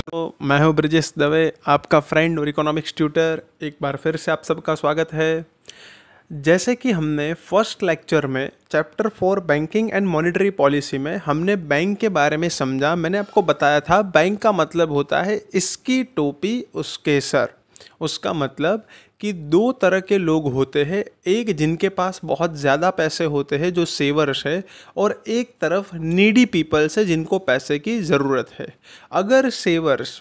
तो मैं हूं ब्रजेश दवे, आपका फ्रेंड और इकोनॉमिक्स ट्यूटर। एक बार फिर से आप सबका स्वागत है। जैसे कि हमने फर्स्ट लेक्चर में chapter 4 banking and monetary policy में हमने बैंक के बारे में समझा। मैंने आपको बताया था बैंक का मतलब होता है इसकी टोपी उसके सर। उसका मतलब कि दो तरह के लोग होते हैं, एक जिनके पास बहुत ज़्यादा पैसे होते हैं जो सेवर्स है, और एक तरफ नीडी पीपल्स है जिनको पैसे की ज़रूरत है। अगर सेवर्स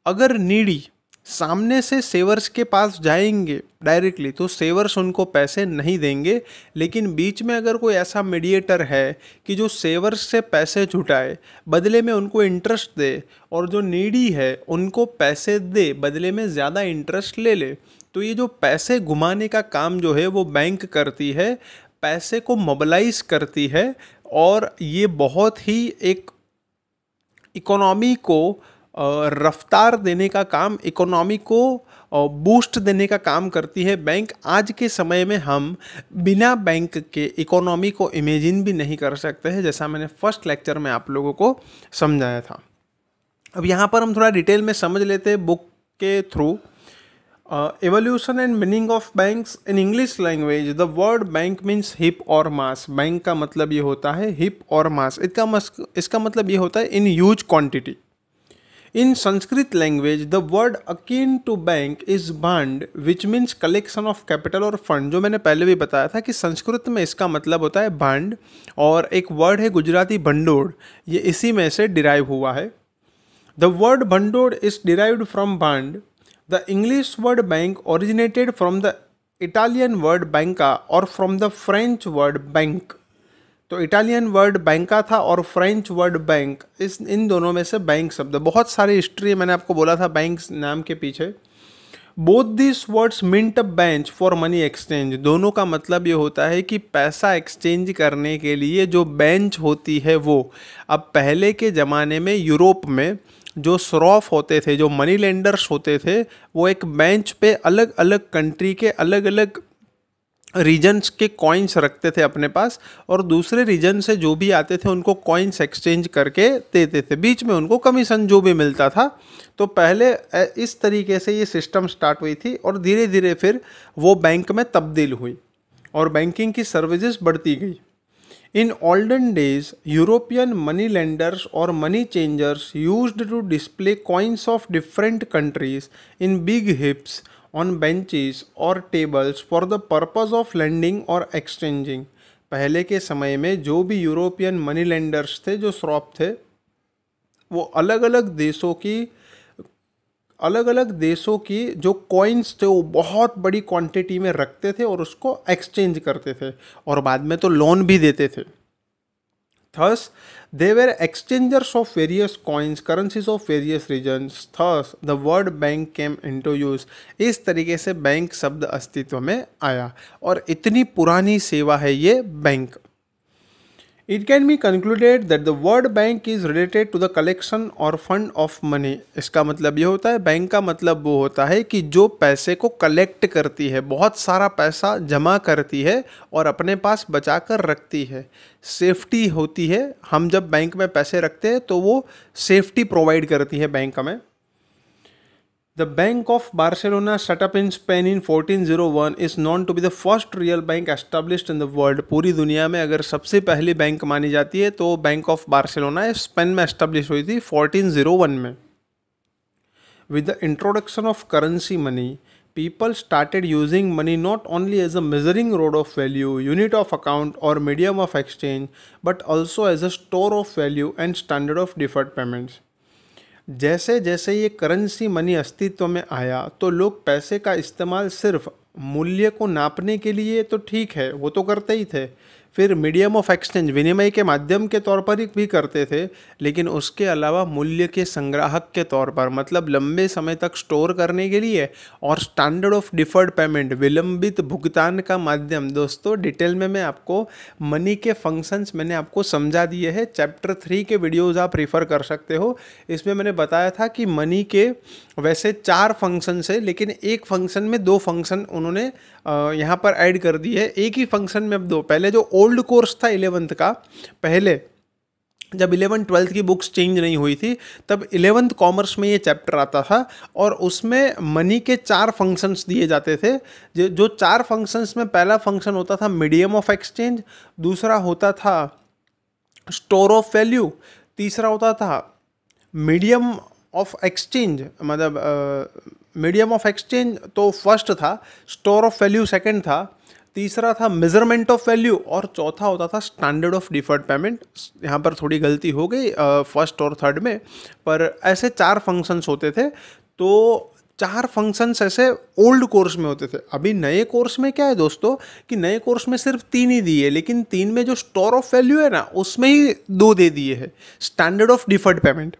अगर नीडी सामने से सेवर्स के पास जाएंगे डायरेक्टली तो सेवर्स उनको पैसे नहीं देंगे, लेकिन बीच में अगर कोई ऐसा मीडिएटर है कि जो सेवर्स से पैसे छुटाए बदले में उनको इंटरेस्ट दे, और जो नीडी है उनको पैसे दे बदले में ज़्यादा इंटरेस्ट ले ले, तो ये जो पैसे घुमाने का काम जो है वो बैंक करती है, पैसे को मोबिलाइज करती है। और ये बहुत ही एक इकोनॉमी को रफ्तार देने का काम, इकोनॉमी को बूस्ट देने का काम करती है बैंक। आज के समय में हम बिना बैंक के इकोनॉमी को इमेजिन भी नहीं कर सकते हैं, जैसा मैंने फर्स्ट लेक्चर में आप लोगों को समझाया था। अब यहाँ पर हम थोड़ा डिटेल में समझ लेते हैं बुक के through. Evolution and meaning of banks in English language. The word bank means hip और मास। बैंक का मतलब ये होता है हिप और मास। इसका मतलब ये होता है in huge quantity. In Sanskrit language, the word akin to bank is band, which means collection of capital और fund। जो मैंने पहले भी बताया था कि संस्कृत में इसका मतलब होता है बांड, और एक वर्ड है गुजराती भंडोड़, ये इसी में से डिराइव हुआ है। The word भंडोड़ is derived from band. The English word bank originated from the Italian word banca और from the French word bank। तो इटालियन वर्ड बैंका था और फ्रेंच वर्ड बैंक, इन दोनों में से बैंक शब्द। बहुत सारी हिस्ट्री मैंने आपको बोला था बैंक नाम के पीछे। Both this words meant a bench for money exchange. दोनों का मतलब ये होता है कि पैसा एक्सचेंज करने के लिए जो बेंच होती है वो। अब पहले के ज़माने में यूरोप में जो सौरफ होते थे, जो मनी लेंडर्स होते थे, वो एक बेंच पे अलग अलग कंट्री के अलग अलग रीजन्स के कॉइन्स रखते थे अपने पास, और दूसरे रीजन से जो भी आते थे उनको कॉइन्स एक्सचेंज करके देते थे। बीच में उनको कमीशन जो भी मिलता था। तो पहले इस तरीके से ये सिस्टम स्टार्ट हुई थी, और धीरे धीरे फिर वो बैंक में तब्दील हुई और बैंकिंग की सर्विसेज बढ़ती गई। In olden days European money lenders और money changers used to display coins of different countries in big heaps on benches और tables for the purpose of lending और एक्सचेंजिंग। पहले के समय में जो भी यूरोपियन मनी लेंडर्स थे, जो श्रॉप थे, वो अलग अलग देशों की जो कॉइन्स थे वो बहुत बड़ी क्वांटिटी में रखते थे और उसको एक्सचेंज करते थे, और बाद में तो लोन भी देते थे। Thus, they were exchangers of various coins, currencies of various regions. Thus, the word bank came into use. इस तरीके से बैंक शब्द अस्तित्व में आया, और इतनी पुरानी सेवा है ये bank. It can be concluded that the word bank is related to the collection or fund of money. इसका मतलब ये होता है, बैंक का मतलब वो होता है कि जो पैसे को कलेक्ट करती है, बहुत सारा पैसा जमा करती है और अपने पास बचा कर रखती है। सेफ्टी होती है, हम जब बैंक में पैसे रखते हैं तो वो सेफ्टी प्रोवाइड करती है बैंक हमें। The Bank of Barcelona, set up in Spain in 1401, is known to be the first real bank established in the world. पूरी दुनिया में अगर सबसे पहली बैंक मानी जाती है तो बैंक ऑफ बार्सिलोना स्पेन में एस्टेब्लिश हुई थी 1401 में। With the introduction of currency money, people started using money not only as a measuring rod of value, unit of account or medium of exchange, but also as a store of value and standard of deferred payments. जैसे जैसे ये currency money अस्तित्व में आया तो लोग पैसे का इस्तेमाल सिर्फ मूल्य को नापने के लिए तो ठीक है, वो तो करते ही थे, फिर मीडियम ऑफ एक्सचेंज, विनिमय के माध्यम के तौर पर भी करते थे, लेकिन उसके अलावा मूल्य के संग्राहक के तौर पर, मतलब लंबे समय तक स्टोर करने के लिए, और स्टैंडर्ड ऑफ डिफर्ड पेमेंट, विलंबित भुगतान का माध्यम। दोस्तों डिटेल में मैं आपको मनी के फंक्शंस मैंने आपको समझा दिए हैं। चैप्टर 3 के वीडियोज़ आप रेफ़र कर सकते हो। इसमें मैंने बताया था कि मनी के वैसे 4 फंक्शंस है, लेकिन एक फंक्शन में 2 फंक्शन उन्होंने यहाँ पर ऐड कर दिए है। एक ही फंक्शन में अब 2। पहले जो ओल्ड कोर्स था 11th का, पहले जब 11th-12th की बुक्स चेंज नहीं हुई थी तब 11th कॉमर्स में ये चैप्टर आता था और उसमें मनी के 4 फंक्शंस दिए जाते थे। जो 4 फंक्शंस में पहला फंक्शन होता था मीडियम ऑफ एक्सचेंज, दूसरा होता था स्टोर ऑफ वैल्यू, तीसरा होता था मीडियम ऑफ एक्सचेंज, मतलब मीडियम ऑफ एक्सचेंज तो फर्स्ट था, स्टोर ऑफ वैल्यू सेकंड था, तीसरा था मेजरमेंट ऑफ वैल्यू और चौथा होता था स्टैंडर्ड ऑफ डिफर्ड पेमेंट। यहाँ पर थोड़ी गलती हो गई फर्स्ट और थर्ड में, पर ऐसे 4 फंक्शंस होते थे। तो 4 फंक्शंस ऐसे ओल्ड कोर्स में होते थे। अभी नए कोर्स में क्या है दोस्तों कि नए कोर्स में सिर्फ 3 ही दिए, लेकिन 3 में जो स्टोर ऑफ वैल्यू है ना उसमें ही 2 दे दिए हैं। Standard of deferred payment,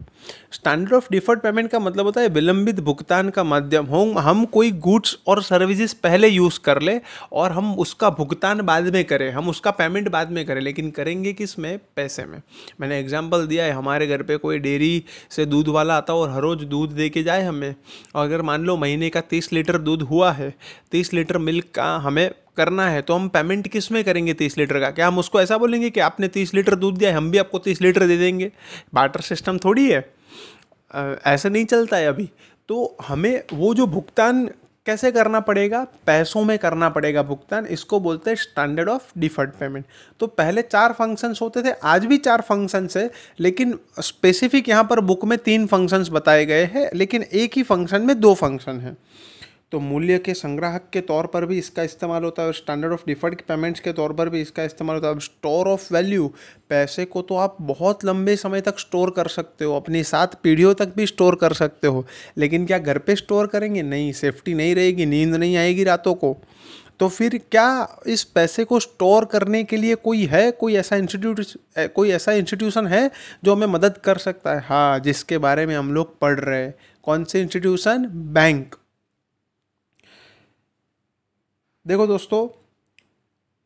standard of deferred payment का मतलब होता है विलंबित भुगतान का माध्यम हो। हम कोई गुड्स और सर्विसेज पहले यूज़ कर ले और हम उसका भुगतान बाद में करें, हम उसका पेमेंट बाद में करें, लेकिन करेंगे किस में? पैसे में। मैंने एग्जांपल दिया है, हमारे घर पे कोई डेयरी से दूध वाला आता और हर रोज़ दूध दे के जाए हमें, और अगर मान लो महीने का 30 लीटर दूध हुआ है, 30 लीटर मिल्क का हमें करना है, तो हम पेमेंट किस में करेंगे 30 लीटर का? क्या हम उसको ऐसा बोलेंगे कि आपने 30 लीटर दूध दिया है, हम भी आपको 30 लीटर दे देंगे? बार्टर सिस्टम थोड़ी है, ऐसा नहीं चलता है अभी। तो हमें वो जो भुगतान कैसे करना पड़ेगा? पैसों में करना पड़ेगा भुगतान, इसको बोलते हैं स्टैंडर्ड ऑफ डिफर्ड पेमेंट। तो पहले 4 फंक्शंस होते थे, आज भी 4 फंक्शंस है, लेकिन स्पेसिफिक यहाँ पर बुक में 3 फंक्शंस बताए गए हैं, लेकिन एक ही फंक्शन में 2 फंक्शन हैं। तो मूल्य के संग्राहक के तौर पर भी इसका इस्तेमाल होता है और स्टैंडर्ड ऑफ डिफर्ड पेमेंट्स के तौर पर भी इसका इस्तेमाल होता है। अब स्टोर ऑफ वैल्यू, पैसे को तो आप बहुत लंबे समय तक स्टोर कर सकते हो, अपनी 7 पीढ़ियों तक भी स्टोर कर सकते हो, लेकिन क्या घर पे स्टोर करेंगे? नहीं, सेफ्टी नहीं रहेगी, नींद नहीं आएगी रातों को। तो फिर क्या इस पैसे को स्टोर करने के लिए कोई है, कोई ऐसा इंस्टीट्यूशन है जो हमें मदद कर सकता है? हाँ, जिसके बारे में हम लोग पढ़ रहे हैं। कौन से इंस्टीट्यूशन? बैंक। देखो दोस्तों,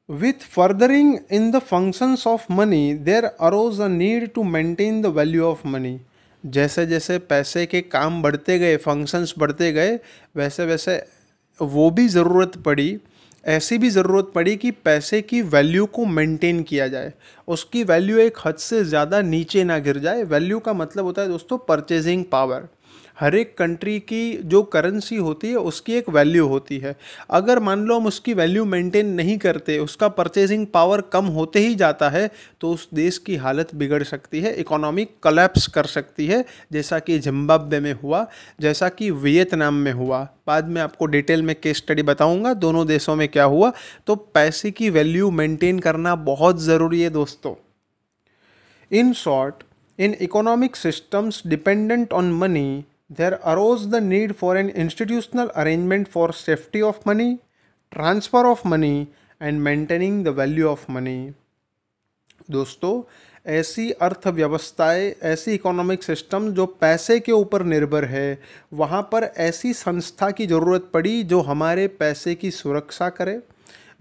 with furthering in the functions of money there arose a need to maintain the value of money. जैसे जैसे पैसे के काम बढ़ते गए, फंक्शंस बढ़ते गए, वैसे वैसे वो भी ज़रूरत पड़ी, ऐसी भी ज़रूरत पड़ी कि पैसे की वैल्यू को मेंटेन किया जाए, उसकी वैल्यू एक हद से ज़्यादा नीचे ना गिर जाए। वैल्यू का मतलब होता है दोस्तों परचेजिंग पावर। हर एक कंट्री की जो करेंसी होती है उसकी एक वैल्यू होती है। अगर मान लो हम उसकी वैल्यू मेंटेन नहीं करते, उसका परचेजिंग पावर कम होते ही जाता है, तो उस देश की हालत बिगड़ सकती है, इकोनॉमी कोलैप्स कर सकती है, जैसा कि जिम्बाब्वे में हुआ, जैसा कि वियतनाम में हुआ। बाद में आपको डिटेल में केस स्टडी बताऊंगा दोनों देशों में क्या हुआ। तो पैसे की वैल्यू मेंटेन करना बहुत ज़रूरी है दोस्तों। In short, in economic systems dependent on money, there arose the need for an institutional arrangement for safety of money, transfer of money and maintaining the value of money। दोस्तों, ऐसी अर्थव्यवस्थाएं, ऐसी economic system जो पैसे के ऊपर निर्भर है, वहाँ पर ऐसी संस्था की ज़रूरत पड़ी जो हमारे पैसे की सुरक्षा करे,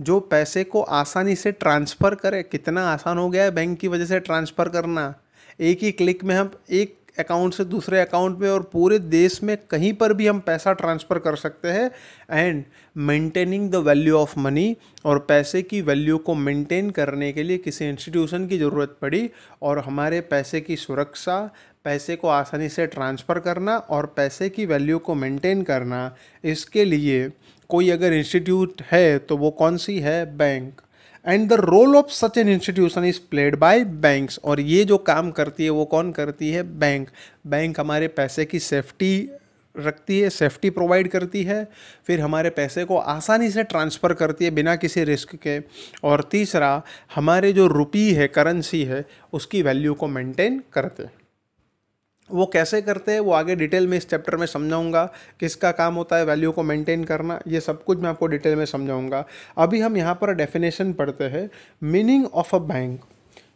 जो पैसे को आसानी से ट्रांसफ़र करे। कितना आसान हो गया है बैंक की वजह से ट्रांसफ़र करना। एक ही क्लिक में हम एक अकाउंट से दूसरे अकाउंट में और पूरे देश में कहीं पर भी हम पैसा ट्रांसफ़र कर सकते हैं। And maintaining the value of money, और पैसे की वैल्यू को मेंटेन करने के लिए किसी इंस्टीट्यूशन की ज़रूरत पड़ी, और हमारे पैसे की सुरक्षा, पैसे को आसानी से ट्रांसफ़र करना और पैसे की वैल्यू को मेंटेन करना, इसके लिए कोई अगर इंस्टीट्यूट है तो वो कौन सी है? Bank. And the role of such an institution is played by banks. और ये जो काम करती है वो कौन करती है? बैंक। बैंक हमारे पैसे की सेफ्टी रखती है, सेफ्टी प्रोवाइड करती है, फिर हमारे पैसे को आसानी से ट्रांसफ़र करती है बिना किसी रिस्क के, और तीसरा हमारे जो रुपी है, करेंसी है, उसकी वैल्यू को मेंटेन करते हैं। वो कैसे करते हैं वो आगे डिटेल में इस चैप्टर में समझाऊंगा। किसका काम होता है वैल्यू को मेंटेन करना, ये सब कुछ मैं आपको डिटेल में समझाऊंगा। अभी हम यहाँ पर डेफिनेशन पढ़ते हैं। Meaning of a bank.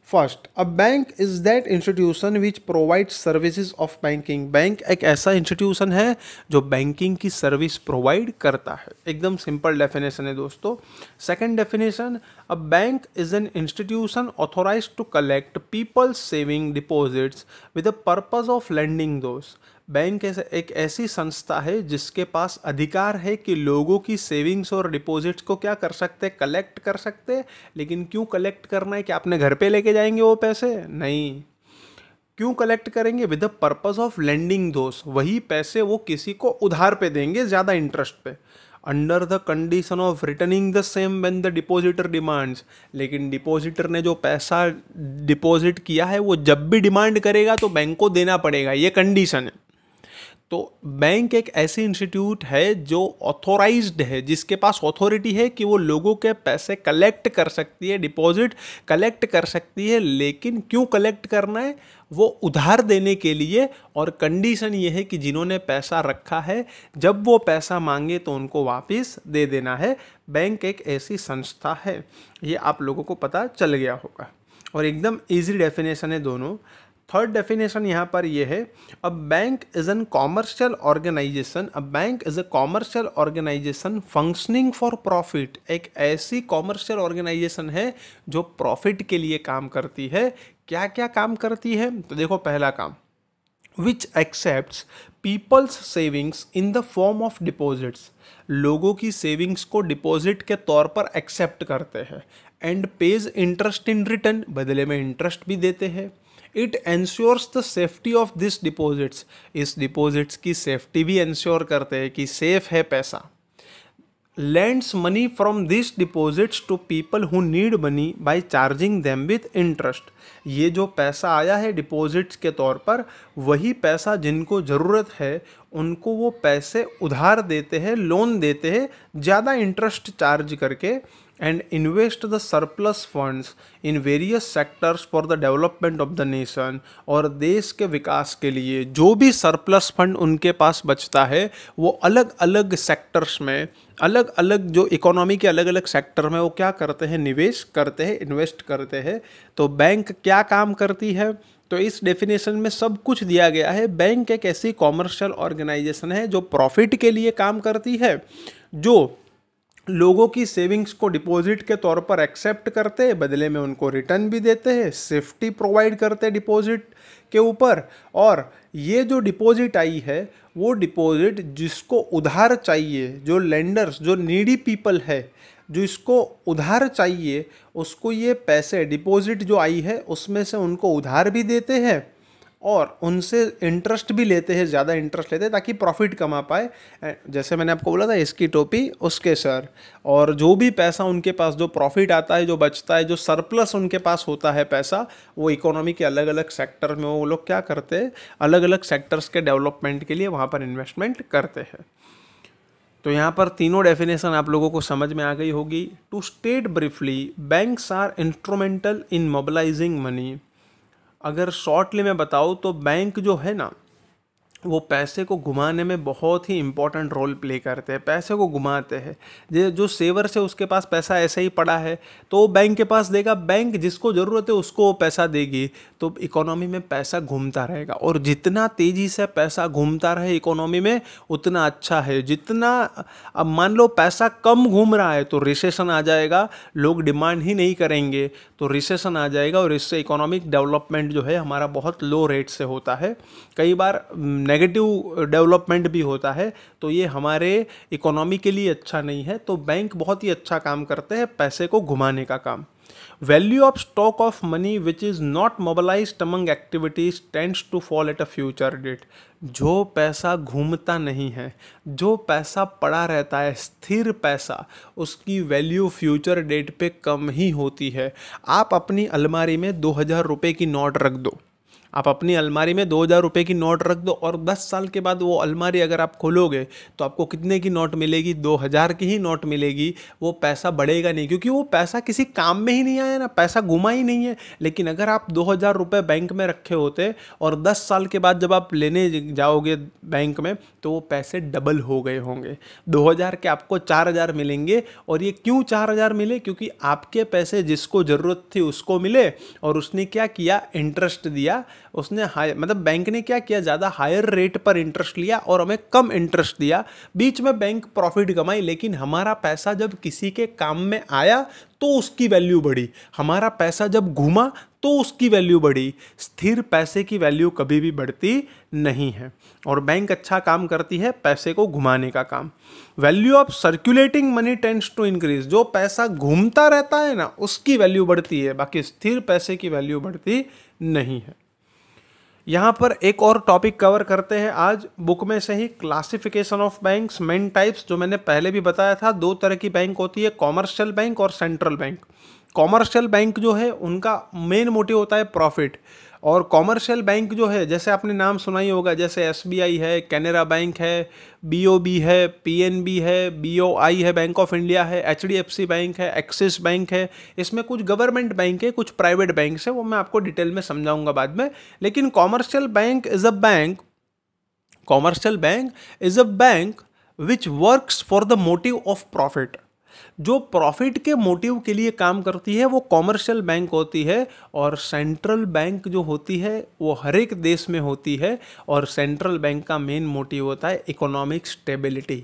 First, a bank is that institution which provide services of banking. Bank एक ऐसा इंस्टीट्यूशन है जो बैंकिंग की सर्विस प्रोवाइड करता है। एकदम सिंपल डेफिनेशन है दोस्तों। Second definition, a bank is an institution authorised to collect people's saving deposits with the purpose of lending those. Bank एक ऐसी संस्था है जिसके पास अधिकार है कि लोगों की सेविंग्स और डिपॉजिट्स को क्या कर सकते हैं? कलेक्ट कर सकते हैं। लेकिन क्यों कलेक्ट करना है? कि आपने घर पे लेके जाएंगे वो पैसे? नहीं, क्यों कलेक्ट करेंगे? With the purpose of lending those, वही पैसे वो किसी को उधार पे देंगे ज़्यादा इंटरेस्ट पे, under the condition of returning the same when the depositor demands. लेकिन डिपॉजिटर ने जो पैसा डिपॉजिट किया है वो जब भी डिमांड करेगा तो बैंक को देना पड़ेगा, ये कंडीशन है। तो बैंक एक ऐसी इंस्टीट्यूट है जो ऑथोराइज्ड है, जिसके पास अथॉरिटी है कि वो लोगों के पैसे कलेक्ट कर सकती है, डिपॉजिट कलेक्ट कर सकती है। लेकिन क्यों कलेक्ट करना है? वो उधार देने के लिए, और कंडीशन ये है कि जिन्होंने पैसा रखा है जब वो पैसा मांगे तो उनको वापस दे देना है। बैंक एक ऐसी संस्था है, ये आप लोगों को पता चल गया होगा, और एकदम ईजी डेफिनेशन है दोनों। थर्ड डेफिनेशन यहाँ पर ये है, a bank is an commercial organisation. A bank is a commercial organisation functioning for profit. एक ऐसी कॉमर्शियल ऑर्गेनाइजेशन है जो प्रॉफिट के लिए काम करती है। क्या क्या काम करती है? तो देखो, पहला काम, which accepts people's savings in the form of deposits. लोगों की सेविंग्स को डिपॉजिट के तौर पर एक्सेप्ट करते हैं। And page interest in return, बदले में इंटरेस्ट भी देते हैं। It ensures the safety of this deposits, इस डिपॉजिट्स की सेफ्टी भी इंश्योर करते हैं कि सेफ है पैसा। lends money from these deposits to people who need money by charging them with interest। ये जो पैसा आया है डिपॉजिट्स के तौर पर, वही पैसा जिनको ज़रूरत है उनको वो पैसे उधार देते हैं, लोन देते हैं ज़्यादा इंटरेस्ट चार्ज करके। And invest the surplus funds in various sectors for the development of the nation. और देश के विकास के लिए जो भी सरप्लस फंड उनके पास बचता है वो अलग अलग सेक्टर्स में, अलग अलग जो इकोनॉमी के अलग अलग सेक्टर में वो क्या करते हैं? निवेश करते हैं, इन्वेस्ट करते हैं। तो बैंक क्या काम करती है? तो इस डेफिनेशन में सब कुछ दिया गया है। बैंक एक ऐसी कॉमर्शियल ऑर्गेनाइजेशन है जो प्रॉफिट के लिए काम करती है, जो लोगों की सेविंग्स को डिपॉजिट के तौर पर एक्सेप्ट करते हैं, बदले में उनको रिटर्न भी देते हैं, सेफ्टी प्रोवाइड करते हैं डिपॉजिट के ऊपर। और ये जो डिपॉजिट आई है वो डिपॉजिट जिसको उधार चाहिए, जो लेंडर्स, जो नीडी पीपल है, जो इसको उधार चाहिए, उसको ये पैसे डिपॉजिट जो आई है उसमें से उनको उधार भी देते हैं और उनसे इंटरेस्ट भी लेते हैं, ज़्यादा इंटरेस्ट लेते हैं ताकि प्रॉफिट कमा पाए। जैसे मैंने आपको बोला था, इसकी टोपी उसके सर। और जो भी पैसा उनके पास, जो प्रॉफिट आता है, जो बचता है, जो सरप्लस उनके पास होता है पैसा, वो इकोनॉमी के अलग अलग सेक्टर में वो लोग क्या करते हैं? अलग अलग सेक्टर्स के डेवलपमेंट के लिए वहाँ पर इन्वेस्टमेंट करते हैं। तो यहाँ पर तीनों डेफिनेशन आप लोगों को समझ में आ गई होगी। To state briefly, banks are instrumental in mobilising money. अगर शॉर्टली में बताऊँ तो बैंक जो है ना, वो पैसे को घुमाने में बहुत ही इंपॉर्टेंट रोल प्ले करते हैं, पैसे को घुमाते हैं। जो सेवर से उसके पास पैसा ऐसे ही पड़ा है तो वो बैंक के पास देगा, बैंक जिसको ज़रूरत है उसको वो पैसा देगी, तो इकोनॉमी में पैसा घूमता रहेगा। और जितना तेज़ी से पैसा घूमता रहे इकोनॉमी में उतना अच्छा है। जितना, अब मान लो पैसा कम घूम रहा है तो रिसेशन आ जाएगा, लोग डिमांड ही नहीं करेंगे तो रिसेशन आ जाएगा, और इससे इकोनॉमिक डेवलपमेंट जो है हमारा बहुत लो रेट से होता है, कई बार नेगेटिव डेवलपमेंट भी होता है। तो ये हमारे इकोनॉमी के लिए अच्छा नहीं है। तो बैंक बहुत ही अच्छा काम करते हैं, पैसे को घुमाने का काम। Value of stock of money which is not mobilised among activities tends to fall at a future date. जो पैसा घूमता नहीं है, जो पैसा पड़ा रहता है, स्थिर पैसा, उसकी वैल्यू फ्यूचर डेट पे कम ही होती है। आप अपनी अलमारी में 2000 रुपये की नोट रख दो, आप अपनी अलमारी में 2000 रुपये की नोट रख दो, और 10 साल के बाद वो अलमारी अगर आप खोलोगे तो आपको कितने की नोट मिलेगी? 2000 की ही नोट मिलेगी। वो पैसा बढ़ेगा नहीं, क्योंकि वो पैसा किसी काम में ही नहीं आया ना, पैसा घुमा ही नहीं है। लेकिन अगर आप 2000 रुपये बैंक में रखे होते और 10 साल के बाद जब आप लेने जाओगे बैंक में तो वो पैसे डबल हो गए होंगे। 2000 के आपको 4000 मिलेंगे। और ये क्यों 4000 मिले? क्योंकि आपके पैसे जिसको ज़रूरत थी उसको मिले, और उसने क्या किया? इंटरेस्ट दिया। उसने मतलब बैंक ने क्या किया? ज़्यादा हायर रेट पर इंटरेस्ट लिया और हमें कम इंटरेस्ट दिया। बीच में बैंक प्रॉफिट कमाई, लेकिन हमारा पैसा जब किसी के काम में आया तो उसकी वैल्यू बढ़ी, हमारा पैसा जब घूमा तो उसकी वैल्यू बढ़ी। स्थिर पैसे की वैल्यू कभी भी बढ़ती नहीं है, और बैंक अच्छा काम करती है पैसे को घुमाने का काम। Value of circulating money tends to increase. जो पैसा घूमता रहता है ना उसकी वैल्यू बढ़ती है, बाकी स्थिर पैसे की वैल्यू बढ़ती नहीं है। यहाँ पर एक और टॉपिक कवर करते हैं आज बुक में से ही, classification of banks, main types. जो मैंने पहले भी बताया था, दो तरह की बैंक होती है, कॉमर्शियल बैंक और सेंट्रल बैंक। कॉमर्शियल बैंक जो है उनका मेन मोटिव होता है प्रॉफिट, और कॉमर्शियल बैंक जो है, जैसे आपने नाम सुना ही होगा, जैसे एसबीआई है, कैनरा बैंक है, बीओबी है, पीएनबी है, बीओआई है, बैंक ऑफ इंडिया है, एचडीएफसी बैंक है, एक्सिस बैंक है। इसमें कुछ गवर्नमेंट बैंक है, कुछ प्राइवेट बैंक है, वो मैं आपको डिटेल में समझाऊंगा बाद में। लेकिन commercial bank is a bank which works for the motive of profit. जो प्रॉफिट के मोटिव के लिए काम करती है वो कॉमर्शियल बैंक होती है। और सेंट्रल बैंक जो होती है वो हर एक देश में होती है, और सेंट्रल बैंक का मेन मोटिव होता है economic stability.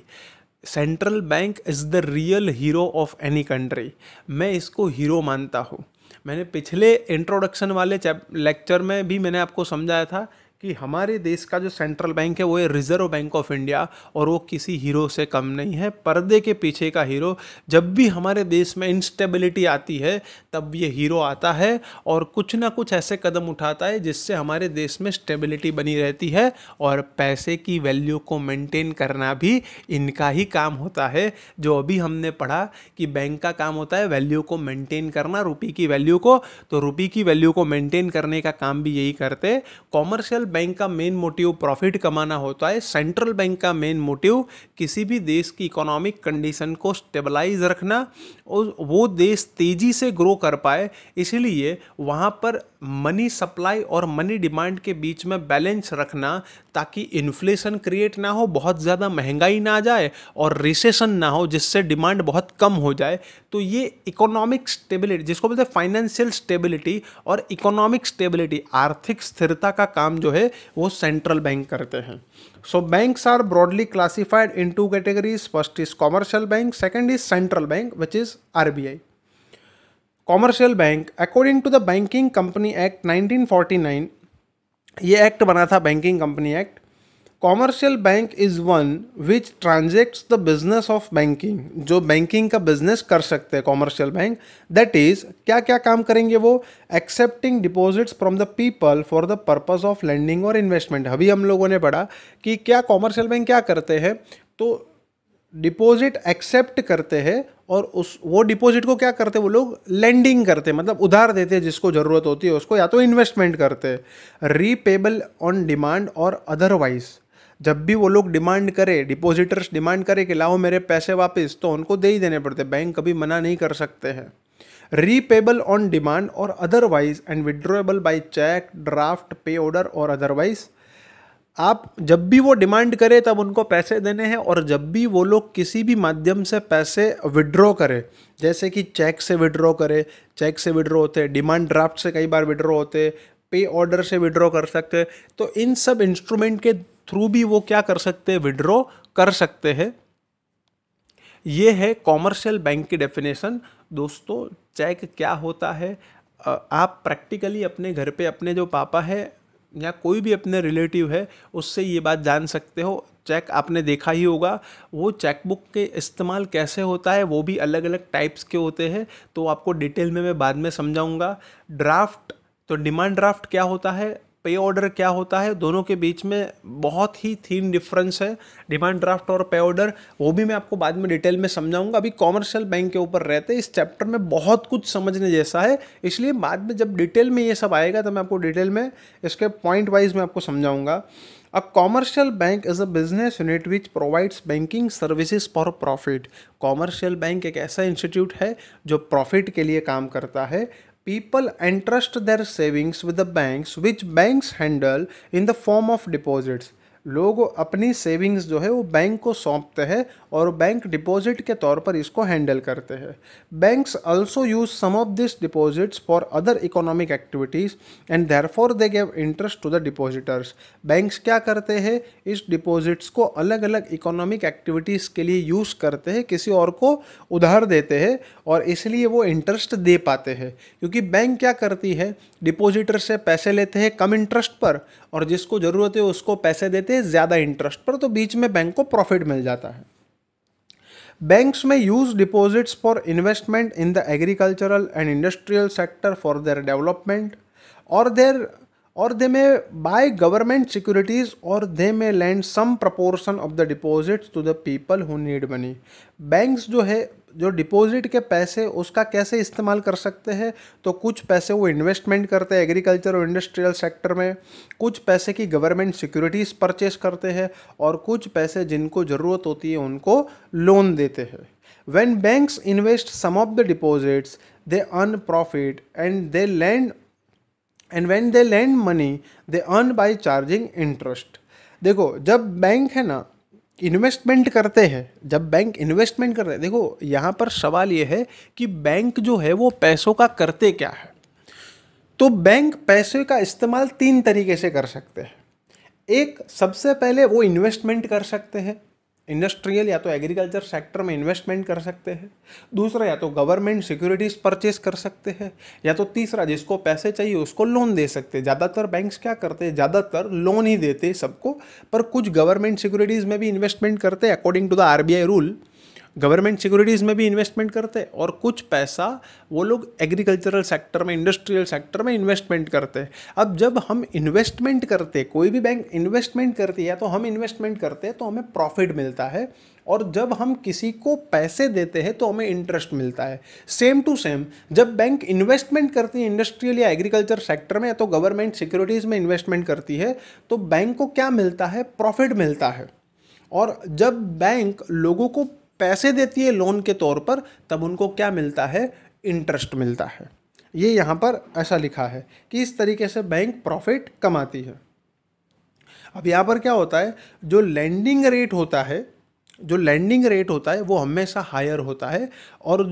Central bank is the real hero of any country. मैं इसको हीरो मानता हूँ। मैंने पिछले इंट्रोडक्शन वाले लेक्चर में भी मैंने आपको समझाया था कि हमारे देश का जो सेंट्रल बैंक है वो है रिजर्व बैंक ऑफ इंडिया, और वो किसी हीरो से कम नहीं है, पर्दे के पीछे का हीरो। जब भी हमारे देश में इंस्टेबिलिटी आती है तब ये हीरो आता है और कुछ ना कुछ ऐसे कदम उठाता है जिससे हमारे देश में स्टेबिलिटी बनी रहती है। और पैसे की वैल्यू को मेंटेन करना भी इनका ही काम होता है। जो अभी हमने पढ़ा कि बैंक का काम होता है वैल्यू को मेंटेन करना, रुपये की वैल्यू को, तो रुपये की वैल्यू को मेंटेन करने का काम भी यही करते। कॉमर्शियल बैंक का मेन मोटिव प्रॉफिट कमाना होता है, सेंट्रल बैंक का मेन मोटिव किसी भी देश की इकोनॉमिक कंडीशन को स्टेबलाइज रखना और वो देश तेजी से ग्रो कर पाए, इसलिए वहाँ पर मनी सप्लाई और मनी डिमांड के बीच में बैलेंस रखना, ताकि इन्फ्लेशन क्रिएट ना हो, बहुत ज़्यादा महंगाई ना आ जाए और रिसेशन ना हो जिससे डिमांड बहुत कम हो जाए। तो ये इकोनॉमिक स्टेबिलिटी, जिसको बोलते हैं फाइनेंशियल स्टेबिलिटी और इकोनॉमिक स्टेबिलिटी, आर्थिक स्थिरता का काम जो है वो सेंट्रल बैंक करते हैं। So banks are broadly classified in two categories. First is commercial bank, second is central bank, which is RBI. Commercial bank, according to the Banking Company Act 1949, ये एक्ट बना था banking company act. Commercial bank is one which transacts the business of banking, जो banking का business कर सकते हैं commercial bank. That is क्या क्या काम करेंगे वो, accepting deposits from the people for the purpose of lending और इन्वेस्टमेंट। अभी हम लोगों ने पढ़ा कि क्या कॉमर्शियल बैंक क्या करते हैं, तो डिपॉजिट एक्सेप्ट करते हैं और वो डिपॉजिट को क्या करते हैं, वो लोग लेंडिंग करते हैं, मतलब उधार देते हैं जिसको ज़रूरत होती है उसको, या तो इन्वेस्टमेंट करते हैं। रीपेबल ऑन डिमांड और अदरवाइज, जब भी वो लोग डिमांड करे, डिपॉजिटर्स डिमांड करे कि लाओ मेरे पैसे वापस, तो उनको दे ही देने पड़ते, बैंक कभी मना नहीं कर सकते हैं। रीपेबल ऑन डिमांड और otherwise and withdrawable by cheque, draft, pay order और अदरवाइज। आप जब भी वो डिमांड करे तब उनको पैसे देने हैं, और जब भी वो लोग किसी भी माध्यम से पैसे विड्रॉ करें, जैसे कि चेक से विड्रॉ करे, चेक से विड्रॉ होते हैं, डिमांड ड्राफ्ट से कई बार विड्रॉ होते हैं, पे ऑर्डर से विड्रॉ कर सकते हैं, तो इन सब इंस्ट्रूमेंट के थ्रू भी वो क्या कर सकते हैं, विड्रॉ कर सकते हैं। ये है कॉमर्शियल बैंक की डेफिनेशन। दोस्तों चेक क्या होता है, आप प्रैक्टिकली अपने घर पे अपने जो पापा है या कोई भी अपने रिलेटिव है उससे ये बात जान सकते हो। चेक आपने देखा ही होगा, वो चेकबुक के इस्तेमाल कैसे होता है, वो भी अलग अलग टाइप्स के होते हैं, तो आपको डिटेल में मैं बाद में समझाऊंगा। ड्राफ्ट, तो डिमांड ड्राफ्ट क्या होता है, पे ऑर्डर क्या होता है, दोनों के बीच में बहुत ही थीन डिफरेंस है, डिमांड ड्राफ्ट और पे ऑर्डर, वो भी मैं आपको बाद में डिटेल में समझाऊंगा। अभी कॉमर्शियल बैंक के ऊपर रहते हैं, इस चैप्टर में बहुत कुछ समझने जैसा है, इसलिए बाद में जब डिटेल में ये सब आएगा तो मैं आपको डिटेल में इसके पॉइंट वाइज में आपको समझाऊंगा। अ commercial bank is a business unit which provides banking services for profit. Commercial bank एक ऐसा इंस्टीट्यूट है जो प्रॉफिट के लिए काम करता है। People entrust their savings with the banks, which banks handle in the form of deposits. लोग अपनी सेविंग्स जो है वो बैंक को सौंपते हैं और बैंक डिपॉजिट के तौर पर इसको हैंडल करते हैं। Banks also use some of this deposits for other economic activities and therefore they give interest to the depositors. Banks क्या करते हैं, इस डिपॉजिट्स को अलग अलग इकोनॉमिक एक्टिविटीज़ के लिए यूज़ करते हैं, किसी और को उधार देते हैं और इसलिए वो इंटरेस्ट दे पाते हैं। क्योंकि बैंक क्या करती है, डिपॉजिटर से पैसे लेते हैं कम इंटरेस्ट पर और जिसको ज़रूरत है उसको पैसे देते हैं ज़्यादा इंटरेस्ट पर, तो बीच में बैंक को प्रॉफिट मिल जाता है। Banks may use deposits for investment in the agricultural and industrial sector for their development or there or they may buy government securities or they may lend some proportion of the deposits to the people who need money. Banks जो है जो deposit के पैसे उसका कैसे इस्तेमाल कर सकते हैं, तो कुछ पैसे वो इन्वेस्टमेंट करते हैं एग्रीकल्चर और इंडस्ट्रियल सेक्टर में, कुछ पैसे की गवर्नमेंट सिक्योरिटीज़ परचेस करते हैं और कुछ पैसे जिनको ज़रूरत होती है उनको लोन देते हैं। When banks invest some of the deposits they earn profit and when they lend money they earn by charging interest. देखो जब बैंक है ना इन्वेस्टमेंट करते हैं, जब बैंक इन्वेस्टमेंट करते हैं, देखो यहाँ पर सवाल ये है कि बैंक जो है वो पैसों का करते क्या है। तो बैंक पैसे का इस्तेमाल 3 तरीके से कर सकते हैं। एक, सबसे पहले वो इन्वेस्टमेंट कर सकते हैं, इंडस्ट्रियल या तो एग्रीकल्चर सेक्टर में इन्वेस्टमेंट कर सकते हैं। दूसरा, या तो गवर्नमेंट सिक्योरिटीज़ परचेस कर सकते हैं, या तो तीसरा, जिसको पैसे चाहिए उसको लोन दे सकते हैं। ज़्यादातर बैंक्स क्या करते हैं, ज़्यादातर लोन ही देते हैं सबको, पर कुछ गवर्नमेंट सिक्योरिटीज़ में भी इन्वेस्टमेंट करते हैं according to the RBI rule. Government securities में भी इन्वेस्टमेंट करते हैं और कुछ पैसा वो लोग एग्रीकल्चरल सेक्टर में, इंडस्ट्रियल सेक्टर में इन्वेस्टमेंट करते हैं। अब जब हम इन्वेस्टमेंट करते, कोई भी बैंक इन्वेस्टमेंट करती है तो हम इन्वेस्टमेंट करते हैं तो हमें प्रॉफिट मिलता है, और जब हम किसी को पैसे देते हैं तो हमें इंटरेस्ट मिलता है। सेम टू सेम जब बैंक इन्वेस्टमेंट करती है इंडस्ट्रियल या एग्रीकल्चर सेक्टर में या तो गवर्नमेंट सिक्योरिटीज़ में इन्वेस्टमेंट करती है तो बैंक को क्या मिलता है, प्रॉफिट मिलता है। और जब बैंक लोगों को पैसे देती है लोन के तौर पर तब उनको क्या मिलता है, इंटरेस्ट मिलता है। ये यहाँ पर ऐसा लिखा है कि इस तरीके से बैंक प्रॉफिट कमाती है। अब यहाँ पर क्या होता है, जो लैंडिंग रेट होता है वो हमेशा हायर होता है, और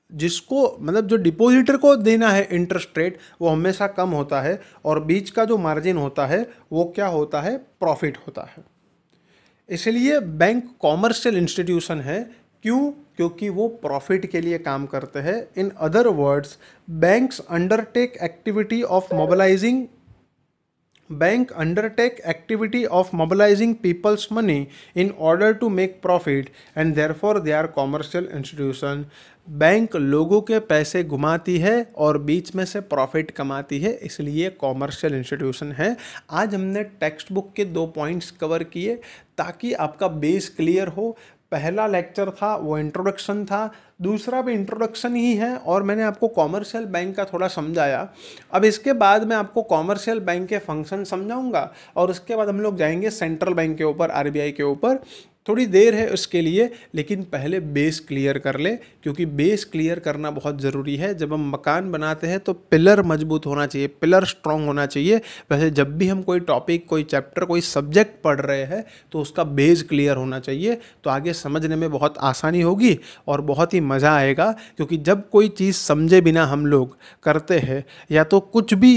जिसको मतलब जो डिपॉजिटर को देना है इंटरेस्ट रेट वो हमेशा कम होता है, और बीच का जो मार्जिन होता है वो क्या होता है, प्रॉफिट होता है। इसलिए बैंक कॉमर्शियल इंस्टीट्यूशन है। क्यों? क्योंकि वो प्रॉफिट के लिए काम करते हैं। In other words, banks undertake activity of mobilising people's money in order to make profit and therefore they are commercial institution. Bank लोगों के पैसे घुमाती है और बीच में से प्रॉफिट कमाती है, इसलिए कॉमर्शियल इंस्टीट्यूशन है। आज हमने टेक्स्ट बुक के 2 पॉइंट्स कवर किए ताकि आपका बेस क्लियर हो। पहला लेक्चर था वो इंट्रोडक्शन था, दूसरा भी इंट्रोडक्शन ही है, और मैंने आपको कॉमर्शियल बैंक का थोड़ा समझाया। अब इसके बाद मैं आपको कॉमर्शियल बैंक के फंक्शन समझाऊंगा और उसके बाद हम लोग जाएंगे सेंट्रल बैंक के ऊपर, आरबीआई के ऊपर। थोड़ी देर है उसके लिए, लेकिन पहले बेस क्लियर कर ले, क्योंकि बेस क्लियर करना बहुत ज़रूरी है। जब हम मकान बनाते हैं तो पिलर मजबूत होना चाहिए, पिलर स्ट्रांग होना चाहिए। वैसे जब भी हम कोई टॉपिक, कोई चैप्टर, कोई सब्जेक्ट पढ़ रहे हैं तो उसका बेस क्लियर होना चाहिए, तो आगे समझने में बहुत आसानी होगी और बहुत ही मज़ा आएगा। क्योंकि जब कोई चीज़ समझे बिना हम लोग करते हैं या तो कुछ भी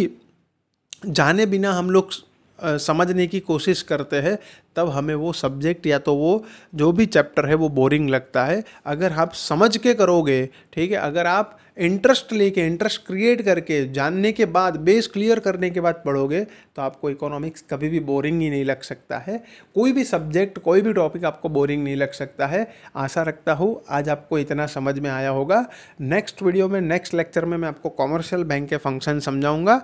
जाने बिना हम लोग समझने की कोशिश करते हैं, तब हमें वो सब्जेक्ट या तो वो जो भी चैप्टर है वो बोरिंग लगता है। अगर आप समझ के करोगे, ठीक है, अगर आप इंटरेस्ट लेके, इंटरेस्ट क्रिएट करके, जानने के बाद, बेस क्लियर करने के बाद पढ़ोगे तो आपको इकोनॉमिक्स कभी भी बोरिंग ही नहीं लग सकता है। कोई भी सब्जेक्ट, कोई भी टॉपिक आपको बोरिंग नहीं लग सकता है। आशा रखता हूँ आज आपको इतना समझ में आया होगा। नेक्स्ट वीडियो में, नेक्स्ट लेक्चर में मैं आपको कॉमर्शियल बैंक के फंक्शन समझाऊंगा।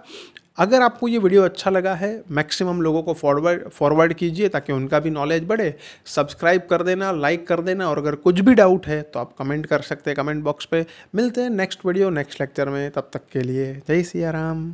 अगर आपको ये वीडियो अच्छा लगा है, मैक्सिमम लोगों को फॉरवर्ड कीजिए ताकि उनका भी नॉलेज बढ़े। सब्सक्राइब कर देना, लाइक कर देना, और अगर कुछ भी डाउट है तो आप कमेंट कर सकते हैं कमेंट बॉक्स पे। मिलते हैं नेक्स्ट वीडियो, नेक्स्ट लेक्चर में। तब तक के लिए जय सिया राम।